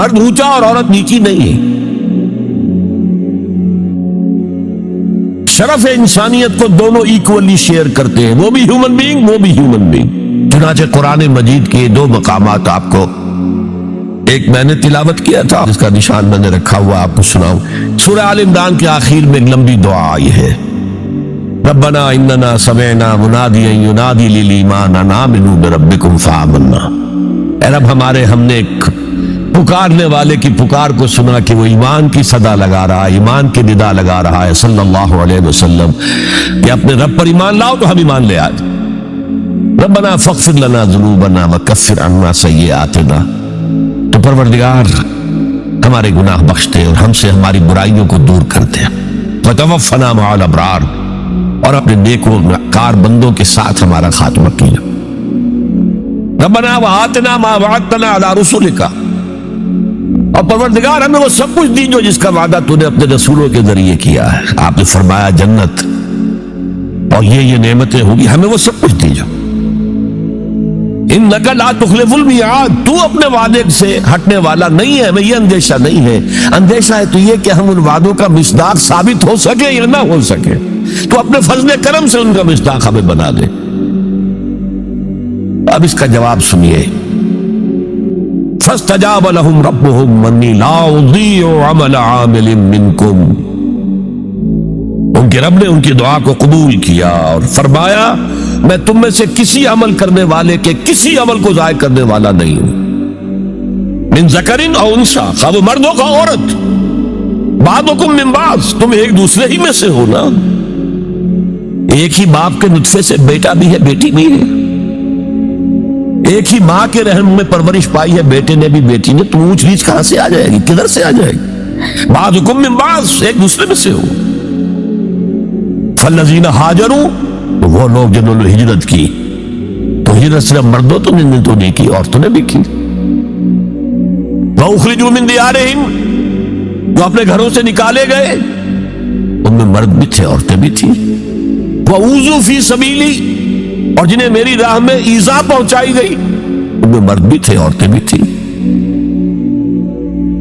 مرد اونچا اور عورت نیچی نہیں ہے. شرف انسانیت کو دونوں ایکولی شیئر کرتے ہیں, وہ بھی ہیومن بینگ, وہ بھی ہیومن بینگ. چنانچہ قرآن مجید کے دو مقامات آپ کو, ایک میں نے تلاوت کیا تھا جس کا نشان میں نے رکھا ہوا آپ کو سناؤں. سورہ آل عمران کے آخر میں ایک لمبی دعا آئی ہے, ربنا اننا سمعنا منادیا ینادی للایمان ان آمنوا بربکم فآمنا. اے رب ہمارے, ہم نے ایک پکارنے والے کی پکار کو سنا کہ وہ ایمان کی صدا لگا رہا ہے, ایمان کی ندا لگا رہا ہے صلی اللہ علیہ وسلم کہ اپنے رب پر ایمان لاؤ تو ہم ایمان لے آئے. ربنا فاغفر لنا ذنوبنا وکفر عنا سیئاتنا. تو پروردگار ہمارے گناہ بخشتے اور ہم سے ہماری برائیوں کو دور کرتے. وتوفنا مع الابرار, اور اپنے نیکوکار بندوں کے ساتھ ہمارا خاتمہ کیا. ربنا وآتنا ما وعدتنا علی رسلک, اور پروردگار ہمیں وہ سب کچھ دی جو جس کا وعدہ تو نے اپنے رسولوں کے ذریعے کیا ہے. آپ نے فرمایا جنت اور یہ نعمتیں ہوگی, ہمیں وہ سب کچھ دیجو. انک لا تخلف المیعاد, تو اپنے وعدے سے ہٹنے والا نہیں ہے. ہمیں یہ اندیشہ نہیں ہے, اندیشہ ہے تو یہ کہ ہم ان وعدوں کا مصداق ثابت ہو سکے یا نہ ہو سکے, تو اپنے فضل کرم سے ان کا مصداق ہمیں بنا دے. اب اس کا جواب سنیے. فاستجاب لهم ربهم انی لا اضیع عمل عامل منکم. ان کے رب نے ان کی دعا کو قبول کیا اور فرمایا میں تم میں سے کسی عمل کرنے والے کے کسی عمل کو ضائع کرنے والا نہیں ہوں. من ذکر او انثی, خواہ وہ مرد ہو خواہ عورت. بعضکم من بعض, تم ایک دوسرے ہی میں سے ہو نا. ایک ہی باپ کے نطفے سے بیٹا بھی ہے بیٹی بھی ہے, ایک ہی ماں کے رحم میں پرورش پائی ہے بیٹے نے بھی بیٹی نے, تو اونچ نیچ کہاں سے آ جائے گی, کدھر سے آ جائے گی. بعضکم من بعض, ایک دوسرے میں سے ہو. فالذین ہاجروا, وہ لوگ جنہوں نے ہجرت کی, تو ہجرت صرف مردوں تو نہیں کی, عورتوں نے بھی کی. وَأُخْرِجُوا مِن دِيَارِهِمْ, جو اپنے گھروں سے نکالے گئے, ان میں مرد بھی تھے عورتیں بھی تھیں. وَأُوذُوا فِي سَبِيلِي, اور جنہیں میری راہ میں ایذا پہنچائی گئی, ان میں مرد بھی تھے عورتیں بھی تھیں.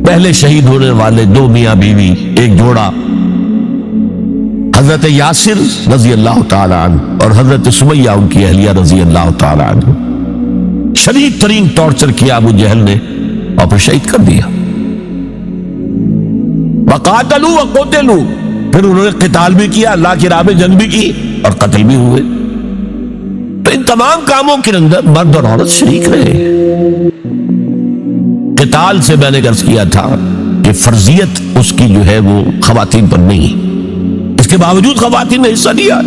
پہلے شہید ہونے والے دو میاں بیوی, ایک جوڑا, حضرت یاسر رضی اللہ تعالی عنہ اور حضرت سمیہ ان کی اہلیہ رضی اللہ تعالی عنہ. شدید ترین ٹارچر کیا ابو جہل نے اور پھر شہید کر دیا. وقاتلوا وقتلوا, پھر انہوں نے قتال بھی کیا, اللہ کی راہ میں جنگ بھی کی اور قتل بھی ہوئے. تو ان تمام کاموں کے اندر مرد اور عورت شریک رہے. قتال سے میں نے عرض کیا تھا کہ فرضیت اس کی جو ہے وہ خواتین پر نہیں, اس کے باوجود خواتین نے حصہ لیا.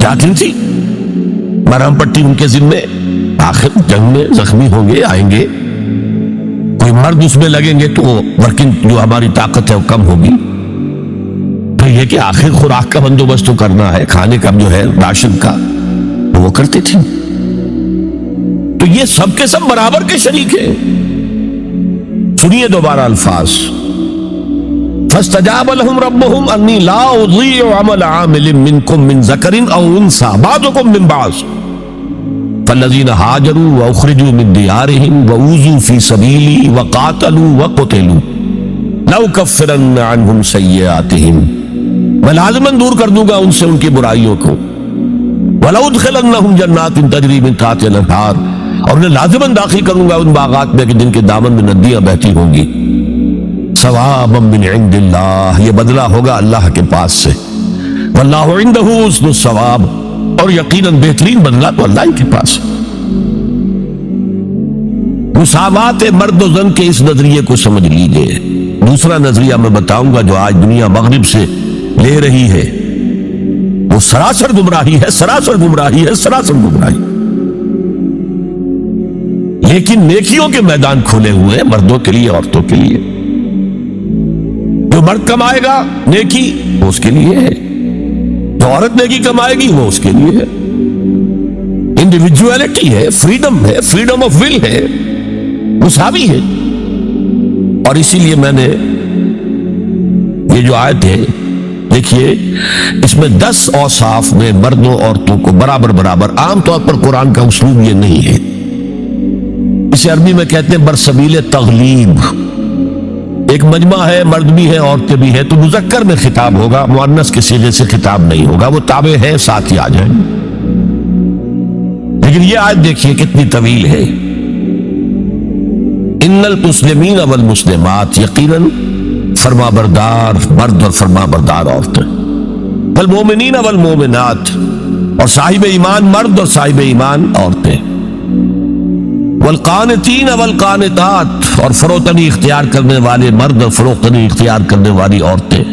کیا تھی مرہم پٹی ان کے ذمے, آخر جنگ میں زخمی ہوں گے, آئیں گے, کوئی مرد اس میں لگیں گے تو ورکنگ جو ہماری طاقت ہے وہ کم ہوگی. تو یہ کہ آخر خوراک کا بندوبست تو کرنا ہے, کھانے کا جو ہے راشن کا وہ کرتے تھے. تو یہ سب کے سب برابر کے شریک ہیں. سنیے دوبارہ الفاظ. فاستجاب لهم ربهم انی لا اضیع عمل عامل منکم من ذکر او انثی بعضکم من بعض فالذین ہاجروا واخرجوا من دیارهم واوذوا فی سبیلی وقاتلوا وقتلوا لأکفرن عنہم سیئاتہم, میں لازماً دور کر دوں گا ان سے ان کی برائیوں کو. وَلَأُدْخِلَنَّهُمْ جَنَّاتٍ تَجْرِي مِن تَحْتِهَا الْأَنْهَارُ, اور انہیں لازماً داخل کروں گا ان باغات میں کہ جن کے دامن میں ندیاں بہتی ہوں گی. ثوابا من عند اللہ, یہ بدلہ ہوگا اللہ کے پاس سے. واللہ عنده حسن الثواب, اور یقیناً بہترین بدلہ تو اللہ ہی کے پاس. مساوات مرد و زن کے اس نظریے کو سمجھ لیجئے. دوسرا نظریہ میں بتاؤں گا جو آج دنیا مغرب سے لے رہی ہے, وہ سراسر گمراہی ہے, سراسر گمراہی ہے, سراسر گمراہی. لیکن نیکیوں کے میدان کھولے ہوئے ہیں مردوں کے لیے عورتوں کے لیے. جو مرد کمائے گا نیکی وہ اس کے لیے ہے, جو عورت نیکی کمائے گی وہ اس کے لیے ہے. انڈیویجویلٹی ہے, فریڈم ہے, فریڈم آف ول ہے, مساوی ہے. اور اسی لیے میں نے یہ جو آیت ہے دیکھیے, اس میں 10 اوصاف میں مردوں عورتوں کو برابر برابر, عام طور پر قرآن کا اسلوب یہ نہیں ہے. اسے عربی میں کہتے ہیں برسبیل تغلیب. ایک مجمع ہے، مرد بھی ہے عورتیں بھی ہیں، تو مذکر میں خطاب ہوگا، مؤنث کے صیغے سے خطاب نہیں ہوگا. وہ تابع ہے، ساتھ ہی آ جائیں. لیکن یہ آیت دیکھیے کتنی طویل ہے. ان المسلمین والمسلمات، یقیناً فرما بردار مرد اور فرما بردار عورتیں، والمومنین والمومنات، اور صاحب ایمان مرد اور صاحب ایمان عورتیں، والقانتین والقانتات، اور فروتنی اختیار کرنے والے مرد اور فروتنی اختیار کرنے والی عورتیں،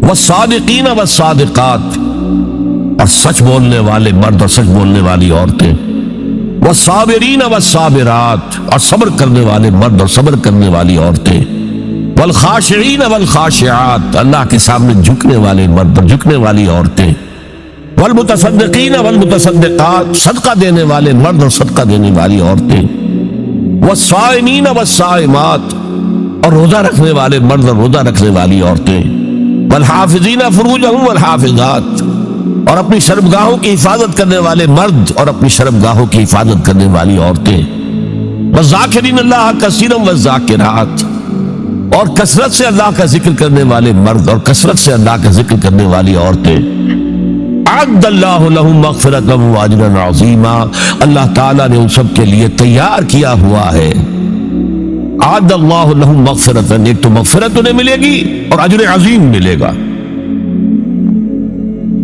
والصادقین والصادقات، اور سچ بولنے والے مرد اور سچ بولنے والی عورتیں، والصابرین والصابرات، اور صبر کرنے والے مرد اور صبر کرنے والی عورتیں، والخاشعین والخاشعات، اللہ کے سامنے جھکنے والے مرد اور جھکنے والی عورتیں، والمتصدقین والمتصدقات، صدقہ دینے والے مرد اور صدقہ دینے والی عورتیں، والصائمین والصائمات، اور روزہ رکھنے والے مرد اور روزہ رکھنے والی عورتیں، والحافظین فروجہم والحافظات، اور اپنی شرمگاہوں کی حفاظت کرنے والے مرد اور اپنی شرمگاہوں کی حفاظت کرنے والی عورتیں، والذاکرین اللہ کثیرا والذاکرات، اور کثرت سے اللہ کا ذکر کرنے والے مرد اور کثرت سے اللہ کا ذکر کرنے والی عورتیں. اعد اللہ لہم مغفرۃ واجرا عظیما، اللہ تعالیٰ نے ان سب کے لیے تیار کیا ہوا ہے. اعد اللہ لہم مغفرۃ، ایک تو مغفرت انہیں ملے گی اور اجر عظیم ملے گا.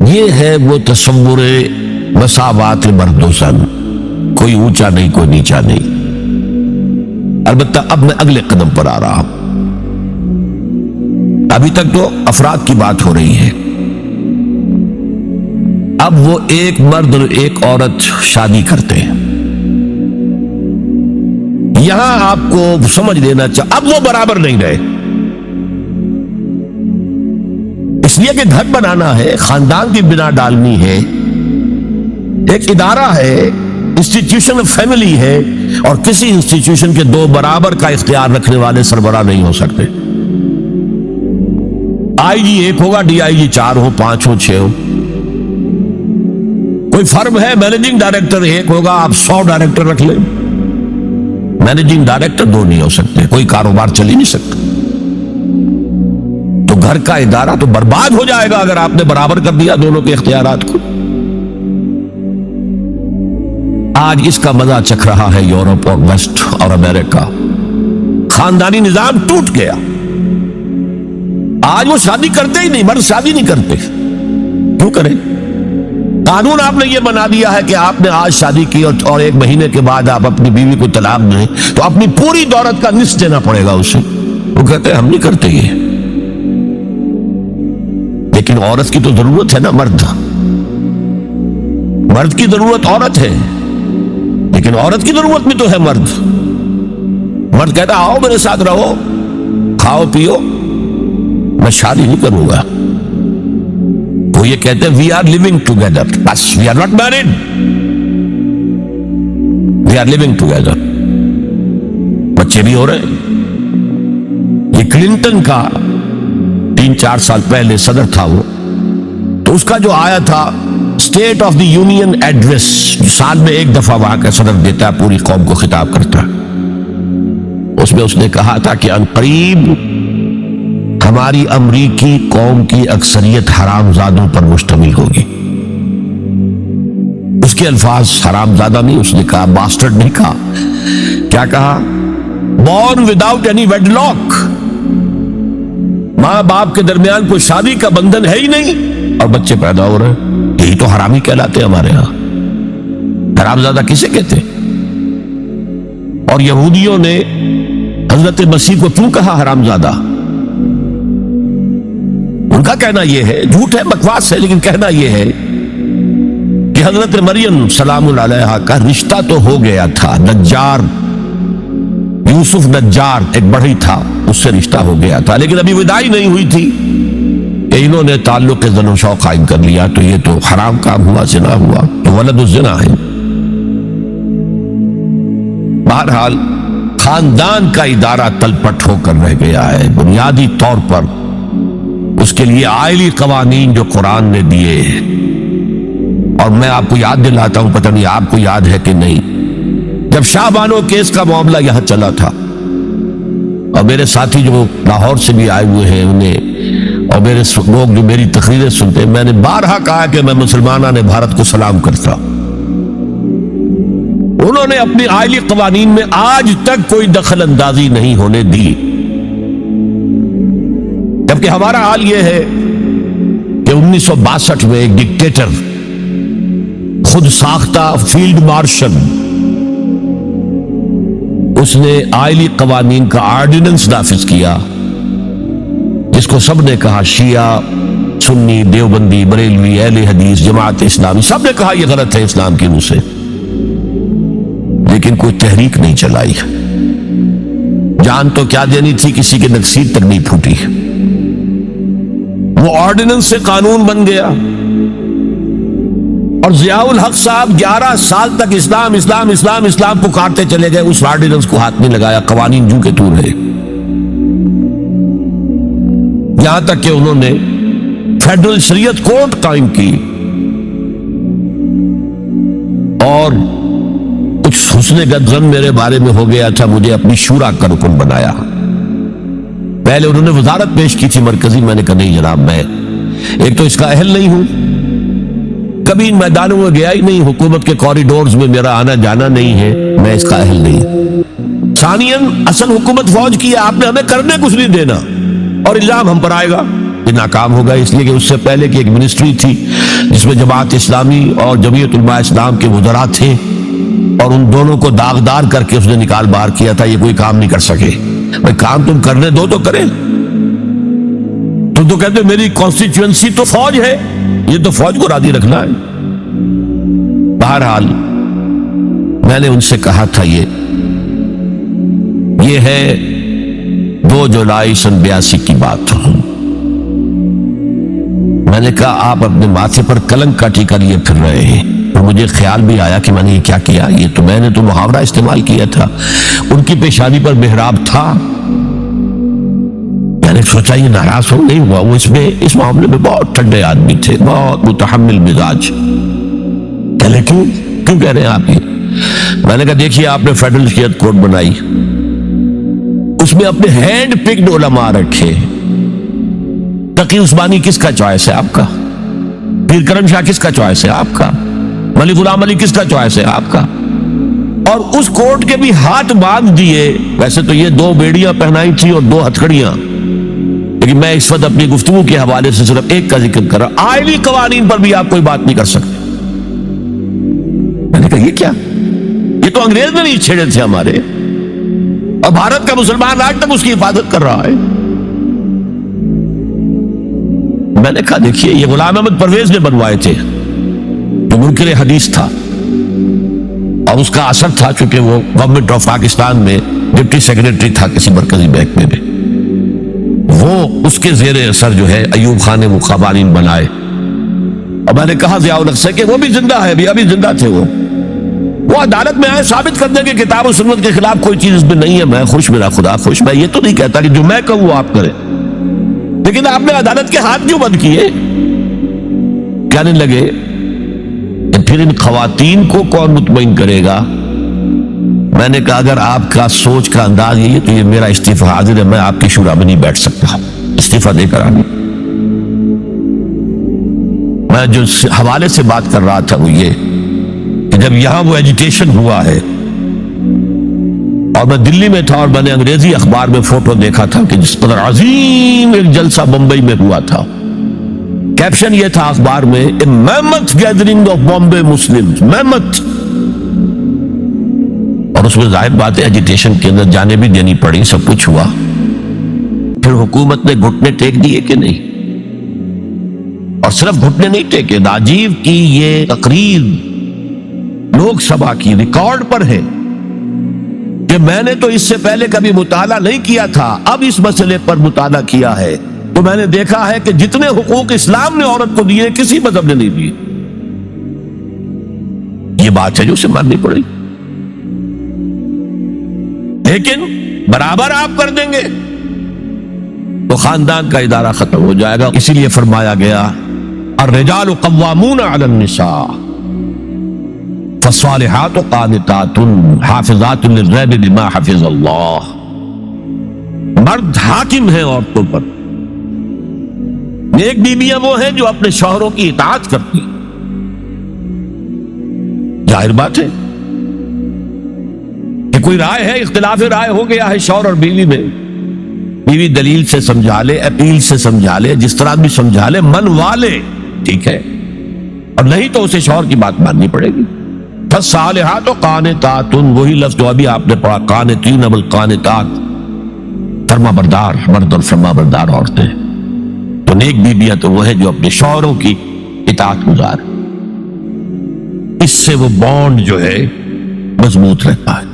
یہ ہے وہ تصور مساوات مرد و زن، کوئی اونچا نہیں کوئی نیچا نہیں. البتہ اب میں اگلے قدم پر آ رہا ہوں. ابھی تک تو افراد کی بات ہو رہی ہے. اب وہ ایک مرد اور ایک عورت شادی کرتے ہیں. یہاں آپ کو سمجھ لینا اب وہ برابر نہیں رہے، اس لیے کہ گھر بنانا ہے، خاندان کی بنا ڈالنی ہے، ایک ادارہ ہے، انسٹیٹیوشن آف فیملی ہے، اور کسی انسٹیٹیوشن کے دو برابر کا اختیار رکھنے والے سربراہ نہیں ہو سکتے. آئی جی ایک ہوگا، ڈی آئی جی 4 ہو، 5 ہو، 6 ہو. کوئی فرم ہے، مینیجنگ ڈائریکٹر ایک ہوگا، آپ 100 ڈائریکٹر رکھ لیں. مینیجنگ ڈائریکٹر 2 نہیں ہو سکتے، کوئی کاروبار چل ہی نہیں سکتا. تو گھر کا ادارہ تو برباد ہو جائے گا اگر آپ نے برابر کر دیا دونوں کے اختیارات کو. آج اس کا مزہ چکھ رہا ہے یورپ اور ویسٹ اور امریکہ. خاندانی نظام ٹوٹ گیا. آج وہ شادی کرتے ہی نہیں، مرد شادی نہیں کرتے. کیوں کریں؟ قانون آپ نے یہ بنا دیا ہے کہ آپ نے آج شادی کی اور 1 مہینے کے بعد آپ اپنی بیوی کو طلاق دیں تو اپنی پوری دولت کا نصف دینا پڑے گا اسے. وہ کہتے ہیں ہم نہیں کرتے یہ. لیکن عورت کی تو ضرورت ہے نا، مرد کی ضرورت عورت ہے، لیکن عورت کی ضرورت بھی تو ہے مرد. مرد کہتا ہے آؤ میرے ساتھ رہو، کھاؤ پیو، میں شادی نہیں کروں گا. وہ یہ کہتے ہیں وی آر لیونگ ٹوگیدر، بس we are not married, we are living together. بچے بھی ہو رہے ہیں. یہ کلنٹن کا 3-4 سال پہلے صدر تھا وہ، تو اس کا جو آیا تھا state of the union address, سال میں 1 دفعہ وہاں کا صدر دیتا ہے، پوری قوم کو خطاب کرتا ہے. اس میں اس نے کہا تھا کہ عنقریب ہماری امریکی قوم کی اکثریت حرام زادوں پر مشتمل ہوگی. اس کے الفاظ حرام زادہ نہیں، اس نے کہا باسٹرڈ نہیں کہا. کیا کہا؟ Born without any wedlock, ماں باپ کے درمیان کوئی شادی کا بندھن ہے ہی نہیں اور بچے پیدا ہو رہے ہیں. یہی تو حرامی کہلاتے ہیں ہمارے ہاں. حرام زادہ کسے کہتے؟ اور یہودیوں نے حضرت مسیح کو کیوں کہا حرام زادہ؟ ان کا کہنا یہ ہے، جھوٹ ہے، بکواس ہے، لیکن کہنا یہ ہے کہ حضرت مریم سلام علیہا کا رشتہ تو ہو گیا تھا، نجار یوسف نجار ایک بڑھئی تھا، اس سے رشتہ ہو گیا تھا، لیکن ابھی وداعی نہیں ہوئی تھی کہ انہوں نے تعلق کے زن و شوق قائم کر لیا، تو یہ تو حرام کام ہوا، زنا ہوا، تو ولد الزنا ہے. بہرحال خاندان کا ادارہ تلپٹ ہو کر رہ گیا ہے. بنیادی طور پر اس کے لیے آئلی قوانین جو قرآن نے دیے، اور میں آپ کو یاد دلاتا ہوں، پتہ نہیں آپ کو یاد ہے کہ نہیں، جب شاہ بانو کیس کا معاملہ یہاں چلا تھا، اور میرے ساتھی جو لاہور سے بھی آئے ہوئے ہیں انہیں، اور میرے لوگ جو میری تقریریں سنتے ہیں، میں نے بارہا کہا کہ میں مسلمانوں نے بھارت کو سلام کرتا. انہوں نے اپنی آئلی قوانین میں آج تک کوئی دخل اندازی نہیں ہونے دی، جبکہ ہمارا حال یہ ہے کہ 1962 میں ایک ڈکٹیٹر، خود ساختہ فیلڈ مارشل، اس نے آئلی قوانین کا آرڈیننس نافذ کیا، جس کو سب نے کہا، شیعہ، سنی، دیوبندی، بریلوی، اہل حدیث، جماعت اسلامی، سب نے کہا یہ غلط ہے اسلام کی روح سے، لیکن کوئی تحریک نہیں چلائی. جان تو کیا دینی تھی، کسی کے نکسیر تک نہیں پھوٹی. وہ آرڈیننس سے قانون بن گیا، اور ضیاء الحق صاحب 11 سال تک اسلام اسلام اسلام اسلام پکارتے چلے گئے، اس آرڈیننس کو ہاتھ نہیں لگایا، قوانین جو کے تو رہے. یہاں تک کہ انہوں نے فیڈرل شریعت کورٹ قائم کی، اور کچھ حسن گدغن میرے بارے میں ہو گیا تھا، مجھے اپنی شورا کا رکن بنایا. پہلے انہوں نے وزارت پیش کی تھی مرکزی، میں نے کہا نہیں جناب، میں ایک تو اس کا اہل نہیں ہوں، کبھی ان میدانوں میں گیا ہی نہیں، حکومت کے کوریڈورز میں میرا آنا جانا نہیں ہے، میں اس کا اہل نہیں. ثانیاً اصل حکومت فوج کی ہے، آپ نے ہمیں کرنے کچھ نہیں دینا، اور الزام ہم پر آئے گا. یہ ناکام ہوگا، اس لیے کہ اس سے پہلے کی ایک منسٹری تھی جس میں جماعت اسلامی اور جمعیت علماء اسلام کے وزراء تھے، اور ان دونوں کو داغدار کر کے اس نے نکال باہر کیا تھا، یہ کوئی کام نہیں کر سکے. بھائی کام تم کرنے دو تو کریں. تم تو کہتے میری کانسٹیچوئنسی تو فوج ہے، یہ تو فوج کو راضی رکھنا ہے. بہرحال میں نے ان سے کہا تھا یہ ہے 2 جولائی سن 82 کی بات. میں نے کہا آپ اپنے ماتھے پر کلنک کا ٹیکا لیے پھر رہے ہیں. اور مجھے خیال بھی آیا کہ میں نے یہ کیا کیا، یہ تو میں نے تو محاورہ استعمال کیا تھا. ان کی پیشانی پر محراب تھا، میں نے سوچا یہ ناراض ہو نہیں ہوا. وہ اس معاملے میں بہت ٹھنڈے آدمی تھے، بہت متحمل مزاج. کہنے کیوں کہہ رہے ہیں آپ یہ؟ میں نے کہا دیکھیے آپ نے فیڈرل شریعت کورٹ بنائی، اس میں اپنے ہینڈ پکڈ علماء رکھے. تقی عثمانی کس کا چوائس ہے؟ آپ کا. پیر کرم شاہ کس کا چوائس ہے؟ آپ کا. ملک غلام علی کس کا چوائس ہے؟ آپ کا. اور اس کورٹ کے بھی ہاتھ باندھ دیے. ویسے تو یہ 2 بیڑیاں پہنائی تھی اور 2 ہتھکڑیاں، لیکن میں اس وقت اپنی گفتگو کے حوالے سے صرف ایک کا ذکر کر رہا. آئلی قوانین پر بھی آپ کوئی بات نہیں کر سکتے. میں نے کہا یہ کیا؟ یہ تو انگریز نے نہیں چھیڑے تھے ہمارے، اور بھارت کا مسلمان آج تک اس کی حفاظت کر رہا ہے. میں نے کہا دیکھیے یہ غلام احمد پرویز نے بنوائے تھے، جو منکر حدیث تھا، اور اس کا اثر تھا چونکہ وہ گورنمنٹ آف پاکستان میں ڈپٹی سیکریٹری تھا کسی مرکزی محکمے میں. وہ اس کے زیر اثر جو ہے ایوب خان نے وہ قوانین بنائے. اور میں نے کہا ضیاء الحق سے کہ وہ بھی زندہ ہے، ابھی زندہ تھے. وہ عدالت میں آئے ثابت کر دیں کہ کتاب و سنت کے خلاف کوئی چیز اس میں نہیں ہے. میں خوش، میرا خدا خوش. میں یہ تو نہیں کہتا کہ جو میں کہوں وہ آپ کریں، لیکن آپ نے عدالت کے ہاتھ کیوں بند کیے؟ کہنے لگے کہ پھر ان خواتین کو کون مطمئن کرے گا؟ میں نے کہا اگر آپ کا سوچ کا انداز یہ ہے تو یہ میرا استعفیٰ حاضر ہے، میں آپ کی شورا میں نہیں بیٹھ سکتا، استعفیٰ دے کر آنے. میں جو حوالے سے بات کر رہا تھا وہ یہ کہ جب یہاں وہ ایجیٹیشن ہوا ہے، اور میں دلی میں تھا، اور میں نے انگریزی اخبار میں فوٹو دیکھا تھا کہ جس قدر عظیم ایک جلسہ بمبئی میں ہوا تھا. کیپشن یہ تھا اخبار میں، اے میمتھ گیدرنگ آف بامبے مسلمز، میمتھ. اور اس میں ظاہر بات ہے ایجیٹیشن کے اندر جانے بھی دینی پڑی، سب کچھ ہوا. پھر حکومت نے گھٹنے ٹیک دیے کہ نہیں؟ اور صرف گھٹنے نہیں ٹیکے، راجیو کی یہ تقریر لوک سبھا کی ریکارڈ پر ہے کہ میں نے تو اس سے پہلے کبھی مطالعہ نہیں کیا تھا، اب اس مسئلے پر مطالعہ کیا ہے تو میں نے دیکھا ہے کہ جتنے حقوق اسلام نے عورت کو دیے کسی مذہب نے نہیں دیے. یہ بات ہے جو اسے ماننی پڑے گی، لیکن برابر آپ کر دیں گے تو خاندان کا ادارہ ختم ہو جائے گا. اسی لیے فرمایا گیا الرجال قوامون علی النساء. فالصالحات قانتات حافظات للغیب بما حفظ اللہ. مرد حاکم ہیں عورتوں پر. نیک بیویاں وہ ہیں جو اپنے شوہروں کی اطاعت کرتی ہیں. ظاہر بات ہے کہ کوئی رائے ہے، اختلاف رائے ہو گیا ہے شوہر اور بیوی میں، بیوی دلیل سے سمجھا لے، اپیل سے سمجھا لے، جس طرح بھی سمجھا لے، منوا لے، ٹھیک ہے، اور نہیں تو اسے شوہر کی بات ماننی پڑے گی. فالصالحات قانتات، وہی لفظ جو ابھی آپ نے پڑھا، قانتین والقانتات، فرما بردار مرد اور فرما بردار عورتیں. تو نیک بیویاں تو وہ ہیں جو اپنے شوہروں کی اطاعت گزار. اس سے وہ بانڈ جو ہے مضبوط رہتا ہے.